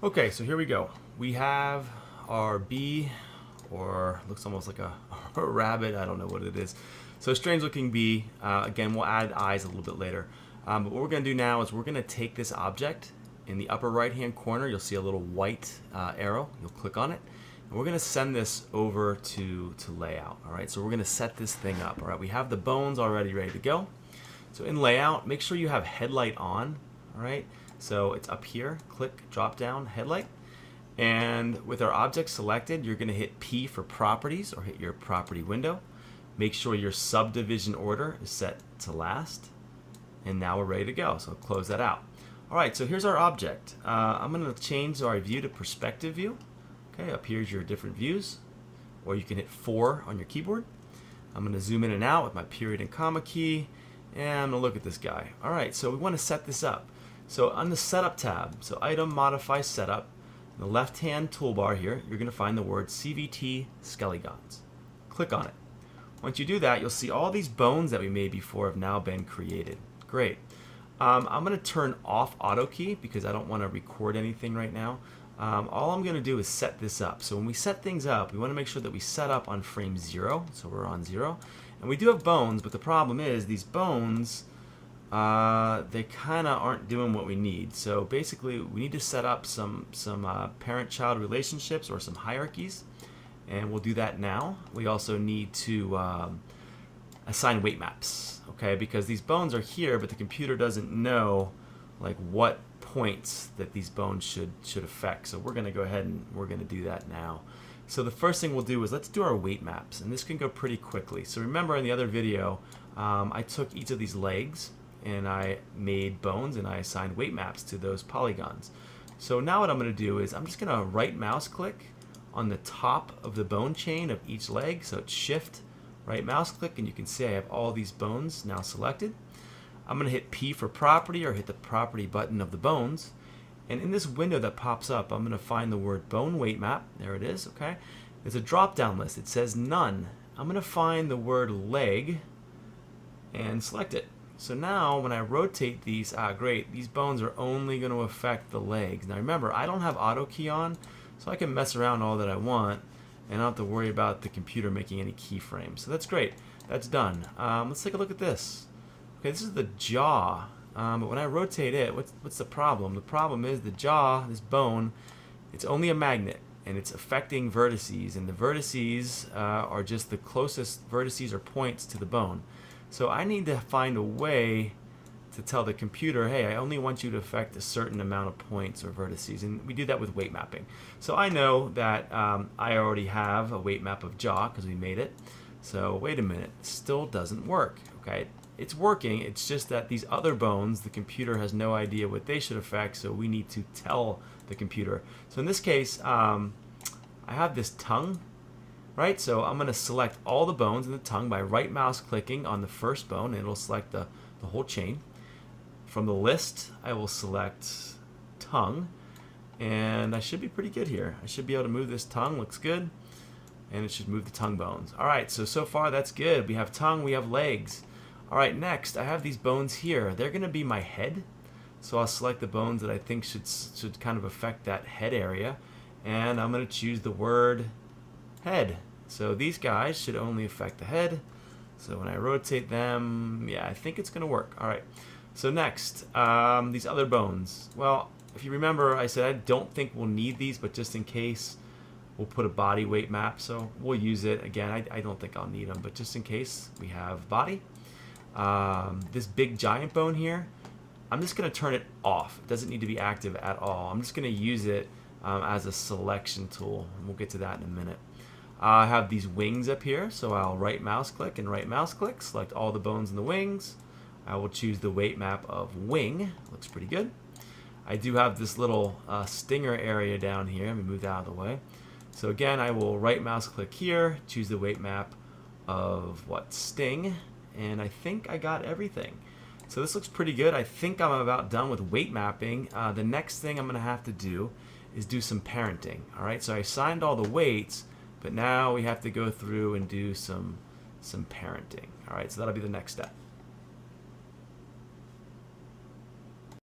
Okay, so here we go. We have our bee, or looks almost like a rabbit. I don't know what it is. So strange looking bee. Again, we'll add eyes a little bit later. But what we're going to do now is we're going to take this object. In the upper right hand corner, you'll see a little white arrow. You'll click on it. And we're going to send this over to layout. All right, so we're going to set this thing up. All right, we have the bones already ready to go. So in layout, make sure you have headlight on. All right, so it's up here. Click drop down headlight. And with our object selected, you're going to hit P for properties or hit your property window. Make sure your subdivision order is set to last. And now we're ready to go. So close that out. All right, so here's our object. I'm going to change our view to perspective view. Okay, up here's your different views. Or you can hit 4 on your keyboard. I'm going to zoom in and out with my period and comma key. And I'm going to look at this guy. All right, so we want to set this up. So on the Setup tab, so Item, Modify, Setup, in the left-hand toolbar here, you're going to find the word CVT Skelegons. Click on it. Once you do that, you'll see all these bones that we made before have now been created. Great. I'm going to turn off Auto Key because I don't want to record anything right now. All I'm going to do is set this up. So when we set things up, we want to make sure that we set up on frame 0. So we're on 0. And we do have bones, but the problem is these bones, they kind of aren't doing what we need. So basically, we need to set up some parent-child relationships or some hierarchies. And we'll do that now. We also need to assign weight maps, okay? Because these bones are here, but the computer doesn't know like what points that these bones should affect. So we're going to go ahead and we're going to do that now. So the first thing we'll do is let's do our weight maps, and this can go pretty quickly. So remember in the other video, I took each of these legs and I made bones and I assigned weight maps to those polygons. So now what I'm going to do is I'm just going to right mouse click on the top of the bone chain of each leg. So it's Shift, right mouse click, and you can see I have all these bones now selected. I'm going to hit P for property or hit the property button of the bones. And in this window that pops up, I'm going to find the word bone weight map. There it is, okay? There's a drop down list. It says none. I'm going to find the word leg and select it. So now when I rotate these, great, these bones are only going to affect the legs. Now remember, I don't have auto key on, so I can mess around all that I want and I don't have to worry about the computer making any keyframes. So that's great. That's done. Let's take a look at this. Okay, this is the jaw. But when I rotate it, what's the problem? The problem is the jaw, this bone, it's only a magnet, and it's affecting vertices, and the vertices are just the closest vertices or points to the bone. So I need to find a way to tell the computer, hey, I only want you to affect a certain amount of points or vertices, and we do that with weight mapping. So I know that I already have a weight map of jaw because we made it. So wait a minute, it still doesn't work, okay? It's working, it's just that these other bones, the computer has no idea what they should affect, so we need to tell the computer. So in this case, I have this tongue, right? So I'm going to select all the bones in the tongue by right mouse clicking on the first bone, and it'll select the whole chain. From the list, I will select tongue, and I should be pretty good here. I should be able to move this tongue, looks good, and it should move the tongue bones. All right, so far that's good. We have tongue, we have legs. All right, next, I have these bones here. They're going to be my head. So I'll select the bones that I think should kind of affect that head area. And I'm going to choose the word head. So these guys should only affect the head. So when I rotate them, yeah, I think it's going to work. All right. So next, these other bones. Well, if you remember, I said I don't think we'll need these, but just in case, we'll put a body weight map. So we'll use it. Again, I don't think I'll need them, but just in case, we have body. This big giant bone here, I'm just going to turn it off. It doesn't need to be active at all. I'm just going to use it as a selection tool, and we'll get to that in a minute. I have these wings up here, so I'll right mouse click and right mouse click, select all the bones in the wings. I will choose the weight map of wing. Looks pretty good. I do have this little stinger area down here. Let me move that out of the way. So again, I will right mouse click here, choose the weight map of sting. And I think I got everything. So this looks pretty good. I think I'm about done with weight mapping. The next thing I'm going to have to do is do some parenting. All right, so I assigned all the weights, but now we have to go through and do some parenting. All right, so that'll be the next step.